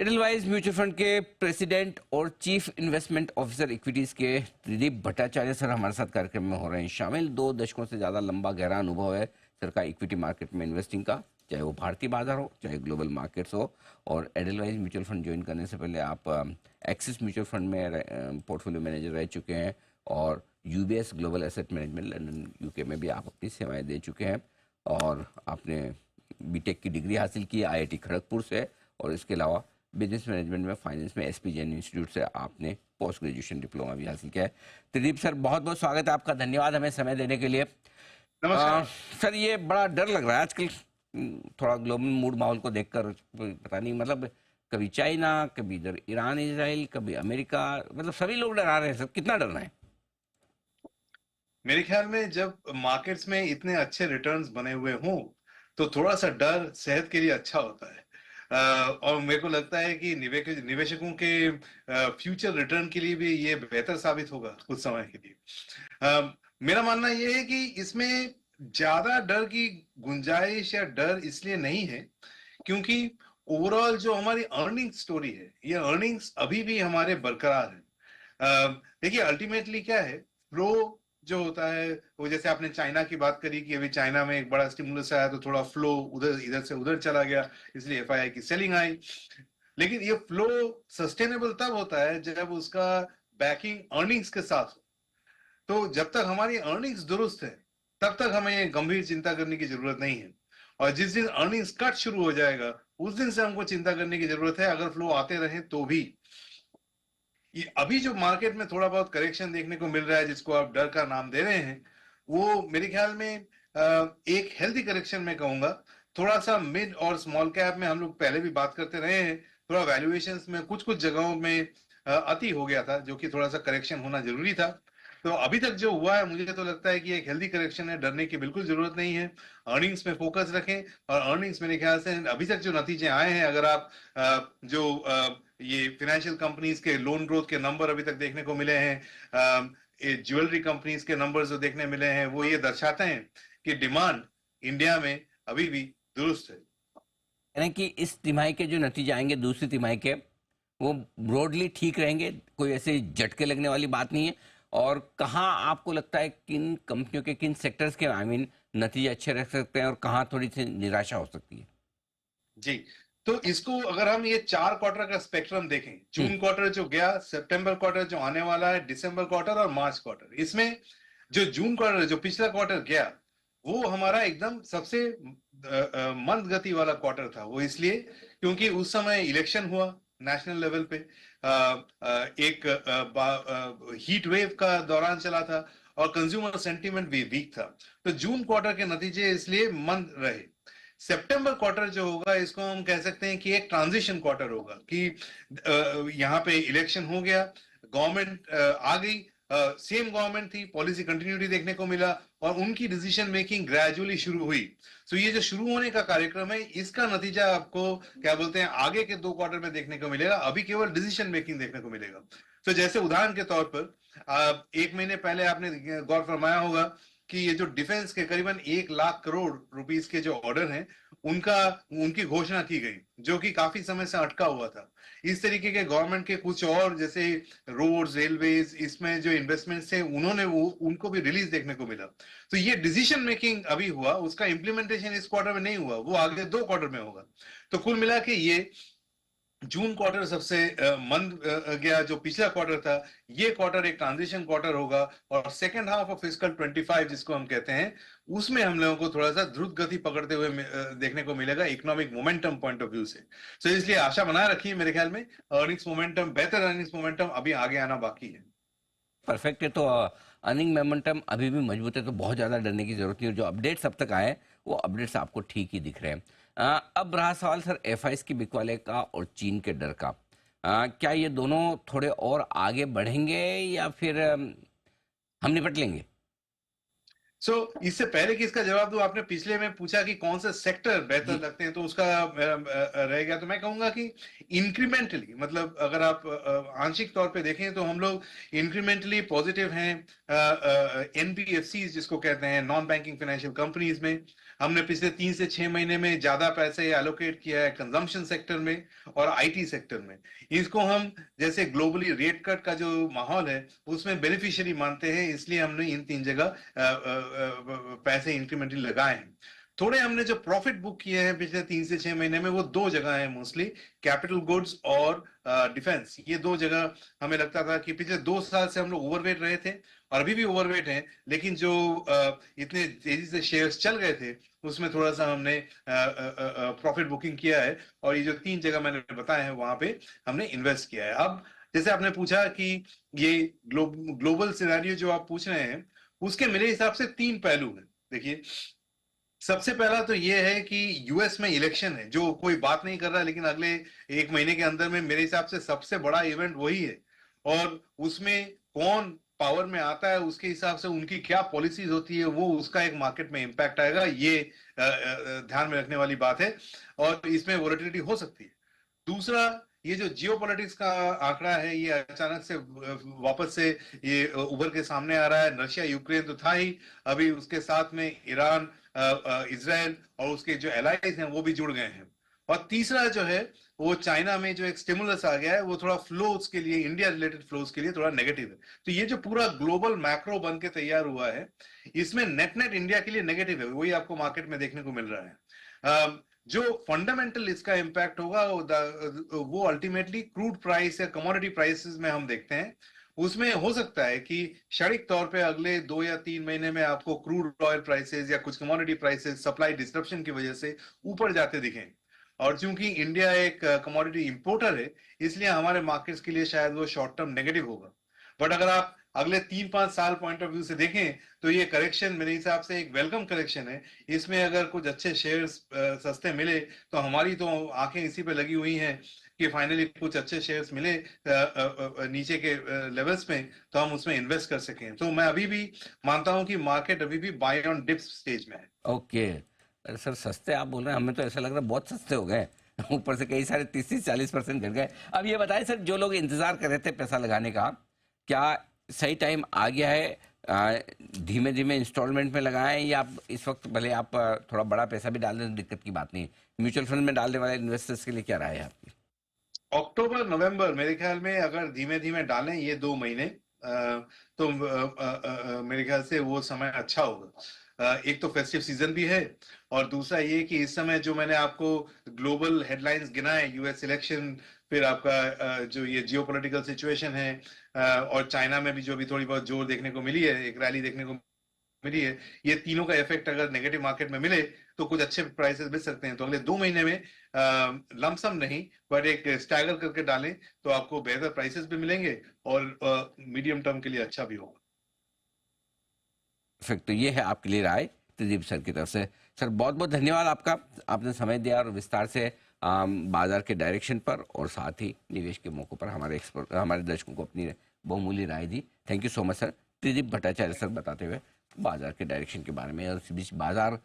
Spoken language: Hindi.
एडलवाइज म्यूचुअल फंड के प्रेसिडेंट और चीफ इन्वेस्टमेंट ऑफिसर इक्विटीज के त्रिदीप भट्टाचार्य सर हमारे साथ कार्यक्रम में हो रहे हैं शामिल। 2 दशकों से ज्यादा लंबा गहरा अनुभव है सर का इक्विटी मार्केट में इन्वेस्टिंग का, चाहे वो भारतीय बाजार हो चाहे ग्लोबल मार्केट्स हो। और एडलवाइज म्यूचुअल फंड ज्वाइन करने से पहले आप एक्सिस म्यूचुअल फंड में पोर्टफोलियो मैनेजर रह चुके हैं और UBS global asset management London UK में भी आप अपनी सेवाएं दे चुके हैं। और आपने बीटेक की डिग्री हासिल की आईआईटी खड़गपुर से, और इसके अलावा बिजनेस मैनेजमेंट में फाइनेंस में एसपी जैन इंस्टीट्यूट से आपने पोस्ट ग्रेजुएशन डिप्लोमा भी हासिल किया है। त्रिदीप सर, बहुत बहुत स्वागत है आपका, धन्यवाद हमें समय देने के लिए। नमस्कार सर, ये बड़ा डर लग रहा है आजकल, थोड़ा ग्लोबल मूड माहौल को देखकर, पता नहीं मतलब कभी चाइना, कभी इधर ईरान इजराइल, कभी अमेरिका, मतलब सभी लोग डरा रहे हैं सर, कितना डरना है? मेरे ख्याल में जब मार्केट्स में इतने अच्छे रिटर्न्स बने हुए हों तो थोड़ा सा डर सेहत के लिए अच्छा होता है। और मेरे को लगता है कि निवेशकों के फ्यूचर रिटर्न के लिए भी ये बेहतर साबित होगा कुछ समय के लिए। मेरा मानना ये है कि इसमें ज्यादा डर की गुंजाइश या डर इसलिए नहीं है क्योंकि ओवरऑल जो हमारी अर्निंग स्टोरी है, ये अर्निंग्स अभी भी हमारे बरकरार है। देखिए अल्टीमेटली क्या है, फ्लो जो होता है वो, जैसे आपने चाइना की बात करी कि अभी चाइना में एक बड़ा स्टिमुलस आया तो थोड़ा फ्लो उधर इधर से उधर चला गया, इसलिए एफआईआई की सेलिंग आई। लेकिन ये फ्लो सस्टेनेबल तब होता है जब उसका बैकिंग अर्निंग्स के साथ हो। तो जब तक हमारी अर्निंग्स दुरुस्त है तब तक हमें गंभीर चिंता करने की जरूरत नहीं है, और जिस दिन अर्निंग्स कट शुरू हो जाएगा उस दिन से हमको चिंता करने की जरूरत है, अगर फ्लो आते रहे तो भी। ये अभी जो मार्केट में थोड़ा बहुत करेक्शन देखने को मिल रहा है जिसको आप डर का नाम दे रहे हैं, वो मेरे ख्याल में एक हेल्दी करेक्शन में कहूंगा। थोड़ा सा मिड और स्मॉल कैप में हम लोग पहले भी बात करते रहे हैं, थोड़ा वैल्यूएशंस में कुछ कुछ जगहों में अति हो गया था, जो कि थोड़ा सा करेक्शन होना जरूरी था। तो अभी तक जो हुआ है मुझे तो लगता है कि एक हेल्दी करेक्शन है, डरने की बिल्कुल जरूरत नहीं है। अर्निंग्स में फोकस रखें, और अर्निंग्स मेरे ख्याल से अभी तक जो नतीजे आए हैं, अगर आप ये फाइनेंशियल कंपनीज के लोन ग्रोथ के नंबर अभी तक देखने को मिले हैं, ज्वेलरी कंपनीज के नंबर्स जो देखने मिले हैं, वो ये दर्शाते हैं कि डिमांड इंडिया में अभी भी दुरुस्त है। यानी कि इस तिमाही के जो नतीजे आएंगे दूसरी तिमाही के, वो ब्रॉडली ठीक रहेंगे, कोई ऐसे झटके लगने वाली बात नहीं है। और कहाँ आपको लगता है किन कंपनियों के, किन सेक्टर्स के नतीजे अच्छे रह सकते हैं और कहाँ थोड़ी सी निराशा हो सकती है? जी, तो इसको अगर हम ये 4 क्वार्टर का स्पेक्ट्रम देखें, जून क्वार्टर जो गया, सितंबर क्वार्टर जो आने वाला है, दिसंबर क्वार्टर और मार्च क्वार्टर, इसमें जो जून क्वार्टर जो पिछला क्वार्टर गया वो हमारा एकदम सबसे मंद गति वाला क्वार्टर था। वो इसलिए क्योंकि उस समय इलेक्शन हुआ नेशनल लेवल पे, एक हीट वेव का दौरान चला था और कंज्यूमर सेंटीमेंट भी वीक था। तो जून क्वार्टर के नतीजे इसलिए मंद रहे। सितंबर क्वार्टर जो होगा इसको हम कह सकते हैं कि एक ट्रांजिशन क्वार्टर होगा, कि यहाँ पे इलेक्शन हो गया, गवर्नमेंट आ गई, सेम गवर्नमेंट थी, पॉलिसी कंटिन्यूटी देखने को मिला और उनकी डिसीजन मेकिंग ग्रेजुअली शुरू हुई। सो ये जो शुरू होने का कार्यक्रम है, इसका नतीजा आपको क्या बोलते हैं आगे के 2 क्वार्टर में देखने को मिलेगा। अभी केवल डिसीजन मेकिंग देखने को मिलेगा। तो जैसे उदाहरण के तौर पर, 1 महीने पहले आपने गौर फरमाया होगा कि ये जो डिफेंस के करीबन 1 लाख करोड़ रुपीस के जो ऑर्डर हैं, उनकी घोषणा की गई, जो कि काफी समय से अटका हुआ था। इस तरीके के गवर्नमेंट के कुछ और जैसे रोड्स, रेलवेज, इसमें जो इन्वेस्टमेंट्स थे उनको भी रिलीज देखने को मिला। तो ये डिसीजन मेकिंग अभी हुआ, उसका इंप्लीमेंटेशन इस क्वार्टर में नहीं हुआ, वो आगे 2 क्वार्टर में होगा। तो कुल मिला के ये जून क्वार्टर सबसे मंद गया, जो पिछला क्वार्टर था। ये क्वार्टर एक ट्रांजिशन क्वार्टर होगा, और सेकेंड हाफ ऑफ फिस्कल 25 जिसको हम कहते हैं, उसमें हम लोगों को थोड़ा सा द्रुत गति पकड़ते हुए देखने को मिलेगा economic momentum point of view से। तो इसलिए आशा बनाए रखिए, मेरे ख्याल में अर्निंग्स मोमेंटम, बेहतर अर्निंग्स मोमेंटम अभी आगे आना बाकी है। परफेक्ट है। तो अर्निंग मोमेंटम अभी भी मजबूत है, तो बहुत ज़्यादा डरने की जरूरत नहीं है। जो अपडेट्स अब तक आए वो अपडेट्स आपको ठीक ही दिख रहे हैं। अब रहा सवाल सर एफआईएस की बिकवाले का और चीन के डर का। क्या ये दोनों थोड़े और आगे बढ़ेंगे या फिर हम निपट लेंगे? इससे पहले कि इसका जवाब दूं, आपने पिछले में पूछा कि कौन से सेक्टर बेहतर जी। लगते हैं, तो उसका रह गया। तो मैं कहूंगा कि इंक्रीमेंटली, मतलब अगर आप आंशिक तौर पे देखें तो हम लोग इंक्रीमेंटली पॉजिटिव हैं एनबीएफसी जिसको कहते हैं, नॉन बैंकिंग फाइनेंशियल कंपनीज में। हमने पिछले 3 से 6 महीने में ज्यादा पैसे एलोकेट किया है कंजम्पशन सेक्टर में और आईटी सेक्टर में। इसको हम जैसे ग्लोबली रेट कट का जो माहौल है उसमें बेनिफिशियरी मानते हैं, इसलिए हमने इन 3 जगह पैसे इंक्रीमेंटली लगाए हैं। थोड़े हमने जो प्रॉफिट बुक किए हैं पिछले 3 से 6 महीने में, वो 2 जगह है मोस्टली, कैपिटल गुड्स और डिफेंस। ये 2 जगह हमें लगता था कि पिछले 2 साल से हम लोग ओवरवेट रहे थे और अभी भी ओवरवेट हैं, लेकिन जो इतने तेजी से शेयर्स चल गए थे उसमें थोड़ा सा हमने प्रॉफिट बुकिंग किया है, और ये जो 3 जगह मैंने बताए हैं वहां पे हमने इन्वेस्ट किया है। अब जैसे आपने पूछा कि ये ग्लोबल सिनेरियो जो आप पूछ रहे हैं, उसके मेरे हिसाब से 3 पहलू हैं। देखिए, सबसे पहला तो ये है कि यूएस में इलेक्शन है, जो कोई बात नहीं कर रहा, लेकिन अगले 1 महीने के अंदर में मेरे हिसाब से सबसे बड़ा इवेंट वही है। और उसमें कौन पावर में आता है, उसके हिसाब से उनकी क्या पॉलिसीज होती है, वो उसका एक मार्केट में इम्पैक्ट आएगा, ये ध्यान में रखने वाली बात है, और इसमें वोलेटिलिटी हो सकती है। दूसरा, ये जो जियोपॉलिटिक्स का आंकड़ा है, ये अचानक से वापस से ये उभर के सामने आ रहा है। रशिया यूक्रेन तो था ही, अभी उसके साथ में ईरान, इजराइल और उसके जो एलाइज हैं वो भी जुड़ गए हैं। और तीसरा जो है, वो चाइना में जो एक स्टिमुलस आ गया है, वो थोड़ा फ्लोज के लिए, इंडिया रिलेटेड फ्लोज के लिए थोड़ा नेगेटिव है। तो ये जो पूरा ग्लोबल मैक्रो बन के तैयार हुआ है, इसमें नेट नेट इंडिया के लिए नेगेटिव है, वही आपको मार्केट में देखने को मिल रहा है। जो फंडामेंटल इसका इम्पैक्ट होगा वो अल्टीमेटली क्रूड प्राइस या कमोडिटी प्राइसेस में हम देखते हैं। उसमें हो सकता है कि क्षणिक तौर पे अगले 2 या 3 महीने में आपको क्रूड ऑयल प्राइसेस या कुछ कमोडिटी प्राइसेस सप्लाई डिस्ट्रप्शन की वजह से ऊपर जाते दिखें। और चूंकि इंडिया एक कमोडिटी इंपोर्टर है, इसलिए हमारे मार्केट्स के लिए शायद वो शॉर्ट टर्म नेगेटिव होगा। बट अगर आप अगले 3-5 साल पॉइंट ऑफ व्यू से देखें, तो ये करेक्शन मेरे हिसाब से एक वेलकम करेक्शन है। इसमें अगर कुछ अच्छे शेयर्स सस्ते मिले, तो हमारी तो आंखें इसी पे लगी हुई हैं कि फाइनली कुछ अच्छे शेयर्स मिले नीचे के लेवल्स में, तो हम उसमें इन्वेस्ट कर सकें। तो मैं अभी भी मानता हूं कि मार्केट अभी भी बाय ऑन डिप्स स्टेज में है। ओके। अरे सर, सस्ते आप बोल रहे हैं, हमें तो ऐसा लग रहा है बहुत सस्ते हो गए। ऊपर से कई सारे 30 से 40% गिर गए। अब ये बताएं सर, जो लोग इंतजार कर रहे थे पैसा लगाने का, क्या सही टाइम आ गया है? धीमे धीमे इंस्टॉलमेंट में लगाएं, या आप इस वक्त भले आप थोड़ा बड़ा पैसा भी डाल दें तो दिक्कत की बात नहीं है? म्यूचुअल फंड में डालने वाले इन्वेस्टर्स के लिए क्या राय है आपकी? अक्टूबर नवंबर मेरे ख्याल में अगर धीमे धीमे डालें ये 2 महीने, तो मेरे ख्याल से वो समय अच्छा होगा। एक तो फेस्टिव सीजन भी है, और दूसरा ये कि इस समय जो मैंने आपको ग्लोबल हेडलाइंस गिनाए, यूएस इलेक्शन, फिर आपका जो ये जियोपॉलिटिकल सिचुएशन है, और चाइना में भी जो भी थोड़ी बहुत जोर देखने को मिली है, एक रैली देखने को मिली है, ये तीनों का इफेक्ट अगर नेगेटिव मार्केट में मिले तो कुछ अच्छे प्राइसेस मिल सकते हैं। तो अगले 2 महीने में लमसम नहीं, पर एक स्टैगर करके डालें तो आपको बेहतर प्राइसेस भी मिलेंगे, और मीडियम टर्म के लिए अच्छा भी होगा। फिर तो ये है आपके लिए राय त्रिदीप सर की तरफ से। सर, बहुत बहुत धन्यवाद आपका, आपने समय दिया और विस्तार से बाजार के डायरेक्शन पर और साथ ही निवेश के मौकों पर हमारे दर्शकों को अपनी बहुमूल्य राय दी। Thank you so much sir. Tridip Bhattacharya sir बताते हुए बाजार के डायरेक्शन के बारे में, और इस बीच बाजार